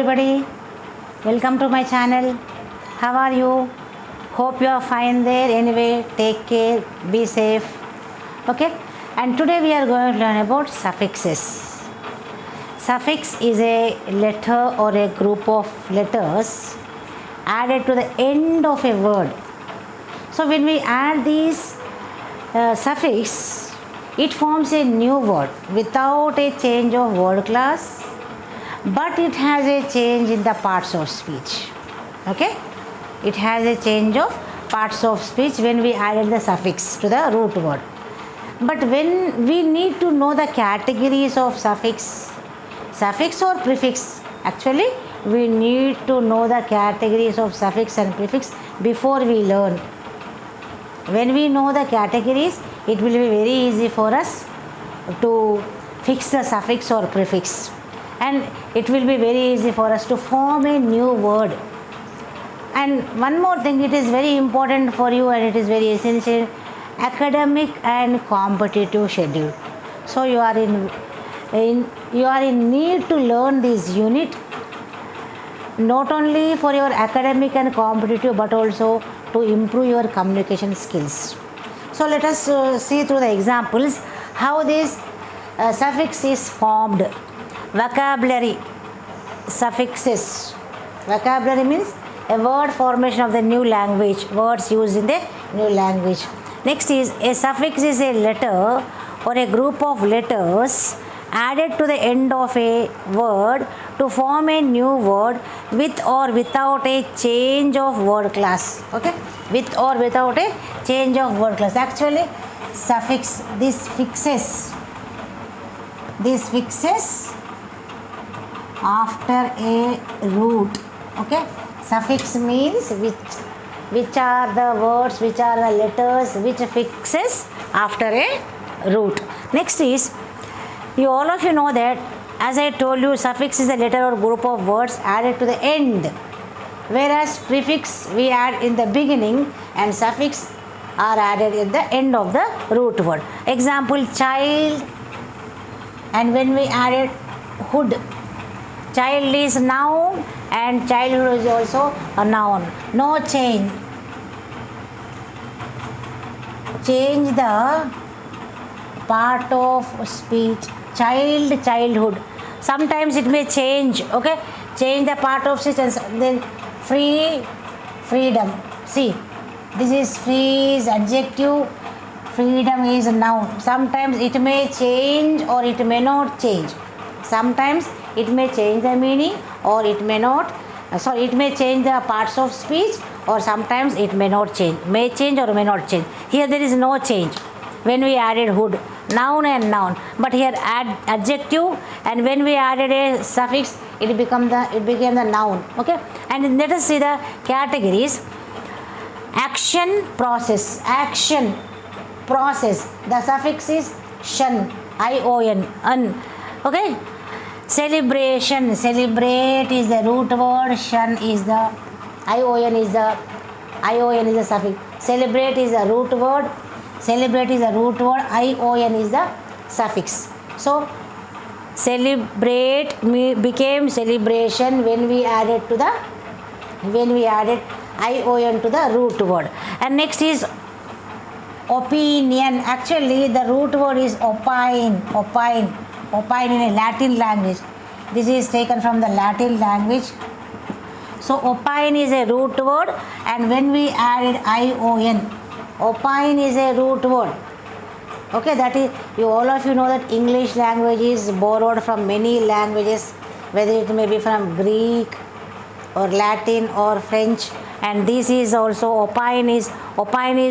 everybody, welcome to my channel. How are you? Hope you are fine there. Anyway, take care, be safe. Okay, and today we are going to learn about suffixes. Suffix is a letter or a group of letters added to the end of a word. So when we add these suffix, it forms a new word without a change of word class, but it has a change in the parts of speech. Okay, it has a change of parts of speech when we added the suffix to the root word. But when we need to know the categories of suffix or prefix, actually we need to know the categories of suffix and prefix before we learn. When we know the categories, it will be very easy for us to fix the suffix or prefix, and it will be very easy for us to form a new word. And one more thing, it is very important for you and it is very essential: academic and competitive schedule. So you are in need to learn this unit, not only for your academic and competitive, but also to improve your communication skills. So let us see through the examples how this suffix is formed. Vocabulary suffixes. Vocabulary means a word formation of the new language, words used in the new language. Next is a suffix is a letter or a group of letters added to the end of a word to form a new word with or without a change of word class. Okay, with or without a change of word class. Actually, suffix, this fixes after a root. Okay, suffix means which are the words, which are the letters which fixes after a root. Next is, all of you know that, as I told you, suffix is a letter or group of words added to the end, whereas prefix we add in the beginning and suffix are added at the end of the root word. Example, child, and when we added hood, child is noun and childhood is also a noun. No change. Change the part of speech. Child, childhood. Sometimes it may change. Okay, change the part of speech, and then free, freedom. See, this is free is adjective, freedom is a noun. Sometimes it may change or it may not change. Sometimes it may change the meaning or it may not. It may change the parts of speech, or sometimes it may not change. May change or may not change. Here there is no change. When we added hood, noun and noun, but here add adjective, and when we added a suffix, it became the noun. Okay, and let us see the categories. Action, process. Action, process. The suffix is shun, ion, un. Okay. Celebration. Celebrate is the root word. Shun is the ion is the suffix. Celebrate is the root word. Celebrate is the root word. Ion is the suffix. So celebrate became celebration when we added ion to the root word. And next is opinion. Actually, the root word is opine in a Latin language. This is taken from the Latin language. So opine is a root word, and when we added ion, opine is a root word. Okay, that is, all of you know that English language is borrowed from many languages, whether it may be from Greek or Latin or French, and this is also opine is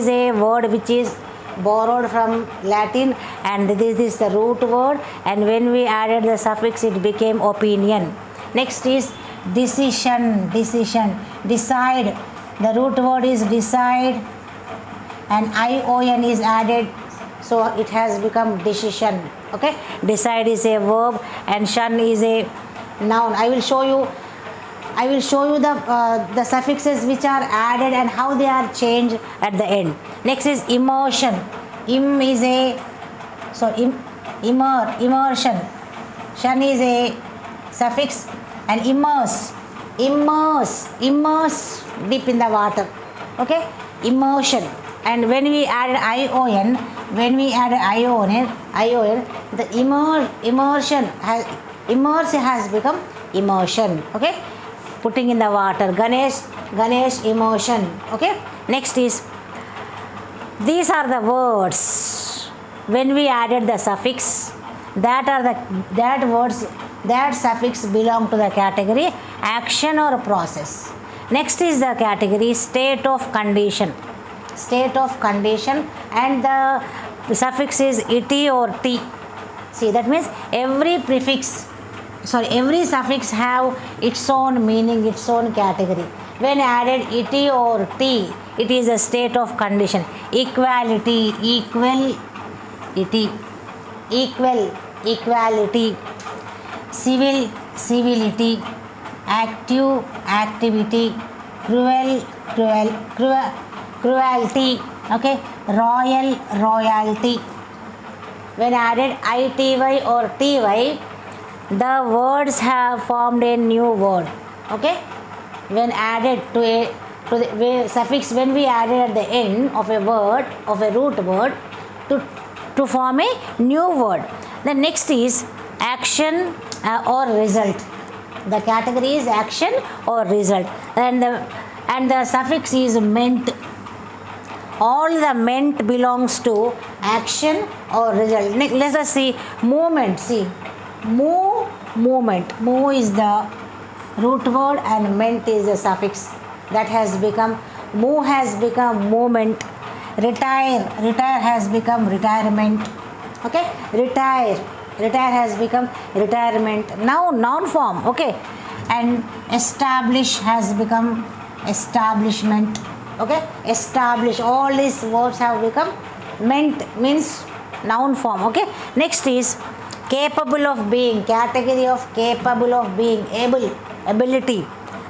a word which is borrowed from Latin, and this is the root word, and when we added the suffix, it became opinion. Next is decision. Decide. The root word is decide, and ion is added, so it has become decision. Okay, decide is a verb and shun is a noun. I will show you the suffixes which are added and how they are changed at the end. Next is immersion. Immersion. Shun is a suffix and immerse, immerse deep in the water. Okay, immersion. And when we added ion, the immersion has immerse has become immersion. Okay, putting in the water. Ganesh immersion. Okay, next is, these are the words when we added the suffix, that words, that suffix belong to the category action or process. Next is the category state of condition, and the suffix is ity or t. See, that means every suffix have its own meaning, its own category. When added ity or t, it is a state of condition. Equality, equal, ity. Equal, equality. Civil, civility. Active, activity. Cruel, cruelty. Okay, royal, royalty. When added ity or ty, the words have formed a new word. Okay, when added to the suffix, when we added at the end of a word, of a root word, to form a new word. The next is action or result. The category is action or result, and the suffix is meant. All the meant belongs to action or result. Let us see movement. See, movement. Move is the root word and meant is the suffix. That has become, move has become movement. Retire has become retirement. Okay, retire has become retirement. Now noun form. Okay, and establish has become establishment. Okay, establish. All these words have become meant, means noun form. Okay, next is capable of being, category of capable of being, able, ability.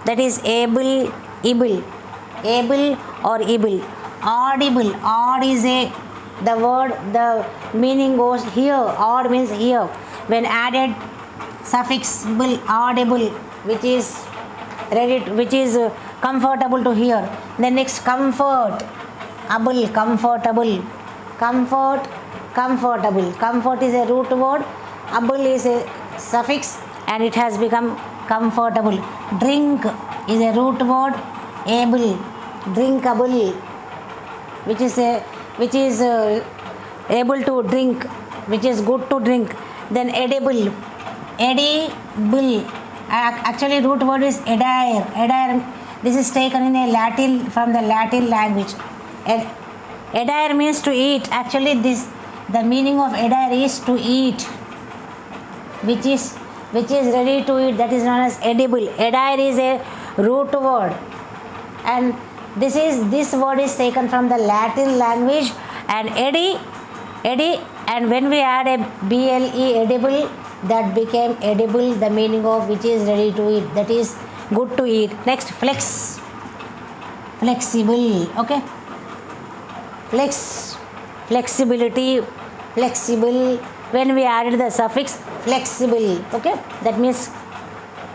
That is able or able. Audible, odd is the word, the meaning goes here. Odd means here. When added suffix able, audible, which is comfortable to hear. The next comfort, able, comfortable, comfortable. Comfort is a root word, able is a suffix, and it has become comfortable. Drink is a root word, able, drinkable, which is able to drink, which is good to drink. Then edible, actually root word is edire. This is taken in a Latin, from the Latin language. Edire means to eat. Actually the meaning of edire is to eat, which is ready to eat. That is known as edible. Edire is a root word, and this word is taken from the Latin language. And eddy, and when we add a ble, edible, that became edible, the meaning of which is ready to eat, that is good to eat. Next, flexible. Okay, flexibility, flexible. When we added the suffix flexible, okay, that means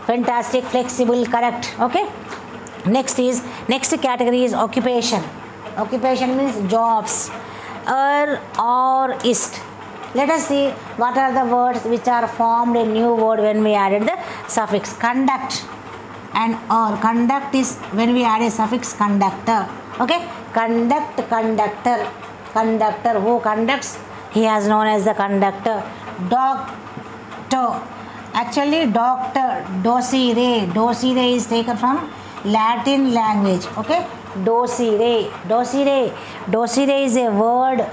fantastic, flexible, correct. Okay, next category is occupation. Occupation means jobs. Or ist. Let us see what are the words which are formed a new word when we added the suffix. Conduct and or. Conduct is when we add a suffix conductor. Okay, conductor. Who conducts, he is known as the conductor. Doctor, actually doctor, docere is taken from Latin language. Okay, docere is a word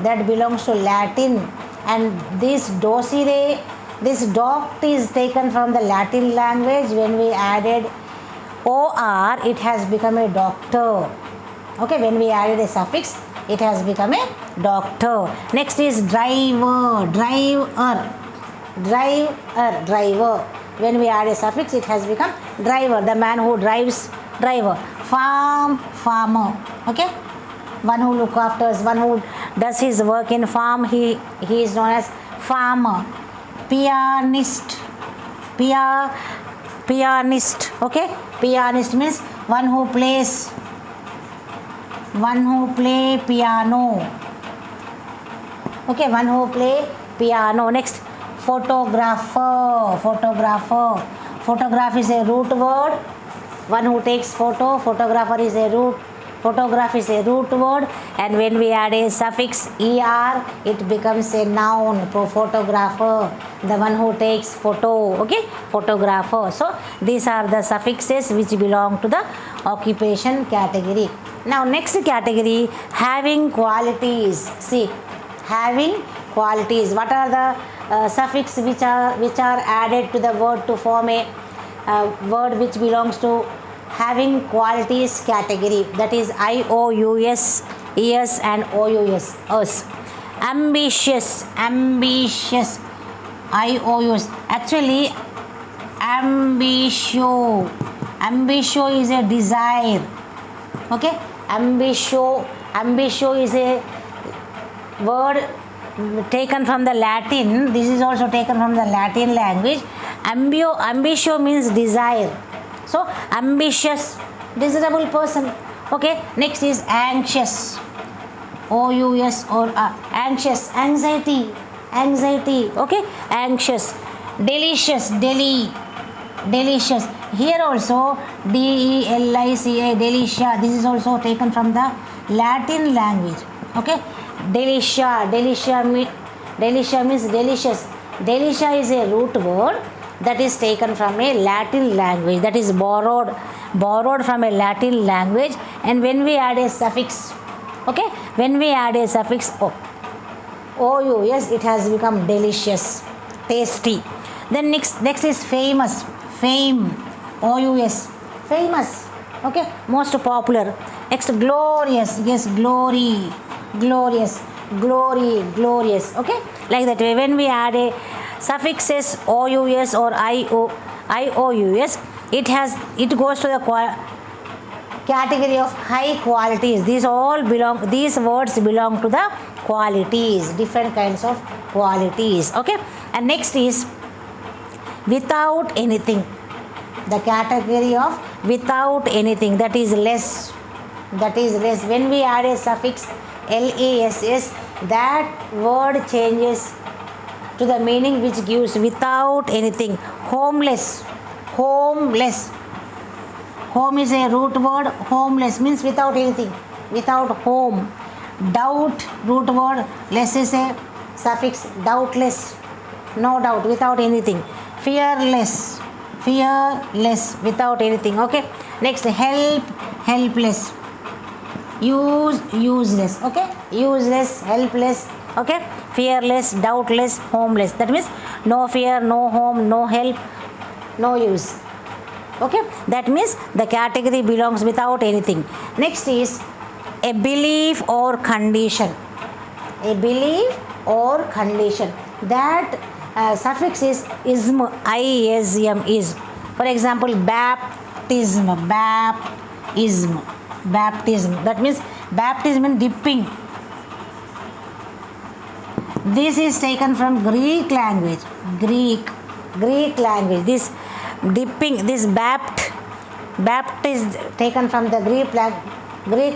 that belongs to Latin, and this docere, this doct is taken from the Latin language. When we added or, it has become a doctor. Okay, when we added a suffix, it has become a doctor. Next is driver. When we add a suffix, it has become driver, the man who drives, driver. Farmer. Okay, one who looks after, one who does his work in farm, he is known as farmer. Pianist, pianist. Okay, pianist means one who plays, one who play piano. Okay, one who play piano. Next, photographer. Photographer. Photograph is a root word. One who takes photo. Photographer is a root. Photograph is a root word, and when we add a suffix er, it becomes a noun. Photographer, the one who takes photo. Okay, photographer. So these are the suffixes which belong to the occupation category. Now next category, having qualities. See, having qualities. What are the suffix which are added to the word to form a word which belongs to having qualities category? That is IOUS, ES and OUS. Us. Ambitious, ambitious, IOUS. Actually, ambitio, ambitio is a desire. Okay, ambitio, ambitio is a word taken from the Latin. This is also taken from the Latin language. Ambitio means desire. So ambitious, desirable person. Okay, next is anxious, OUS or anxious, anxiety, anxiety. Okay, anxious. Delicious, delicious. Here also DELICA, delicia. This is also taken from the Latin language. Okay, delicia, delicia means delicious. Delicia is a root word that is taken from a Latin language, that is borrowed from a Latin language. And when we add a suffix, okay, when we add a suffix OUS, it has become delicious, tasty. Then next is famous, fame, OUS, famous. Okay, most popular. Next, glorious. Yes, glory, glorious, glory, glorious. Okay, like that way. When we add a suffixes OUS or IOUS, it goes to the category of high qualities. These words belong to the qualities, different kinds of qualities. Okay, and next is without anything. The category of without anything, that is less. That is less. When we add a suffix LESS, that word changes to the meaning which gives without anything. Homeless, homeless. Home is a root word. Homeless means without anything, without home. Doubt, root word. Less is a suffix. Doubtless, no doubt, without anything. Fearless, fearless, without anything. Okay, next, help, helpless. Use, useless. Okay, useless, helpless. Okay, fearless, doubtless, homeless. That means no fear, no home, no help, no use. Okay, that means the category belongs without anything. Next is a belief or condition. A belief or condition. That suffix is ism, ISM, is. For example, baptism, baptism, baptism. That means baptism means dipping. This is taken from Greek language. Greek language. This dipping, this bapt is taken from the Greek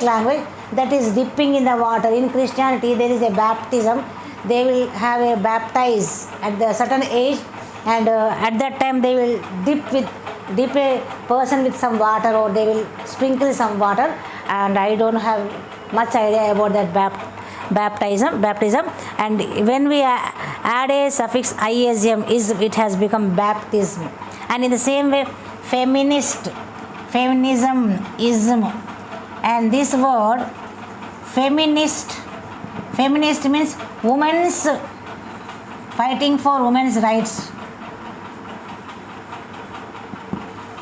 language. That is dipping in the water. In Christianity, there is a baptism. They will have a baptize at a certain age, and at that time they will dip a person with some water, or they will sprinkle some water. And I don't have much idea about that baptism. And when we add a suffix ism, it has become baptism. And in the same way, feminist, feminism, ism. And this word feminist means women's, fighting for women's rights.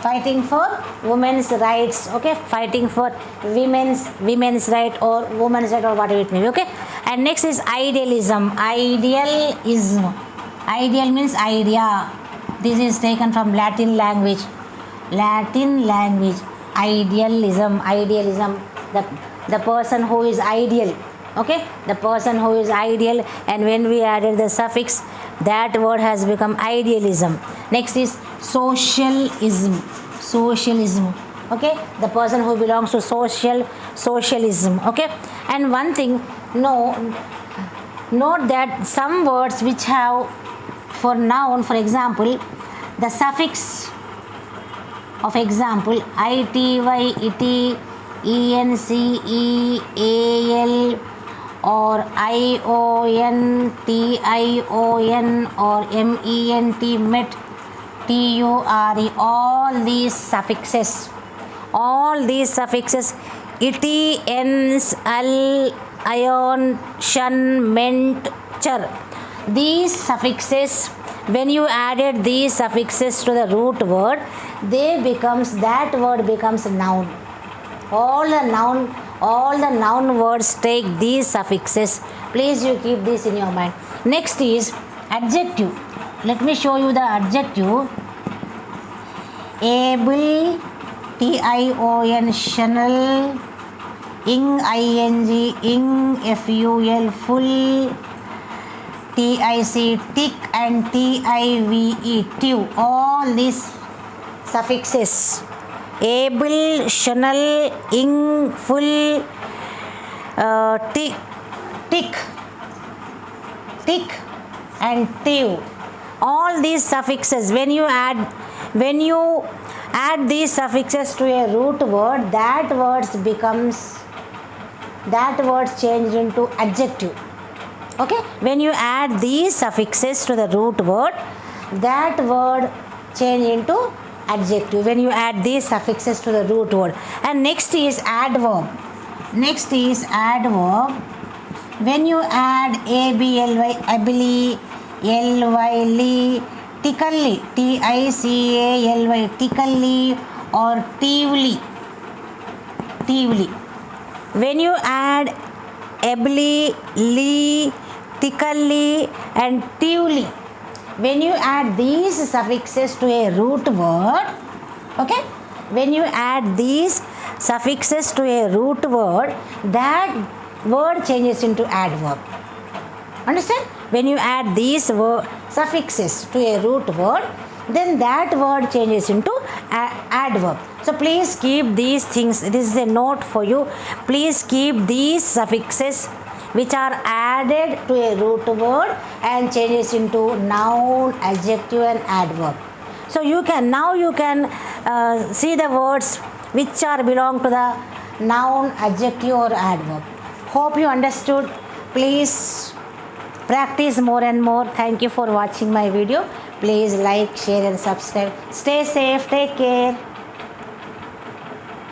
Fighting for women's rights. Okay, fighting for women's right or women's right or whatever it may be. Okay, and next is idealism. Idealism. Ideal means idea. This is taken from Latin language. Idealism. The person who is ideal. Okay, the person who is ideal, and when we added the suffix, that word has become idealism. Next is socialism. Socialism. Okay, the person who belongs to socialism. Okay, and one thing, note that some words which have for noun, for example, the suffix of example ity, ity, enceal, or ion, tion, or ment, met, ture, all these suffixes ity, ens, al, ion, shun, ment, char, these suffixes, when you added these suffixes to the root word, that word becomes noun. All the noun words take these suffixes. Please you keep this in your mind. Next is adjective. Let me show you the adjective. Able, tion, tional, ing, ful, full, tic, tick, and tive, tive. All these suffixes, able, tional, ing, full, tick, and tive. All these suffixes, when you add these suffixes to a root word, that word changed into adjective. Okay, when you add these suffixes to the root word, that word change into adjective when you add these suffixes to the root word. And next is adverb. When you add ably, ably, ly, tickly, tically, tickly, or tively. When you add ably, ly, tickly, and tively, when you add these suffixes to a root word, okay, when you add these suffixes to a root word, that word changes into adverb. Understand? When you add these suffixes to a root word, then that word changes into adverb. So please keep these things. This is a note for you. Please keep these suffixes which are added to a root word and changes into noun, adjective, and adverb. So you can see the words which are belong to the noun, adjective, or adverb. Hope you understood. Please practice more and more. Thank you for watching my video. Please like, share, and subscribe. Stay safe. Take care.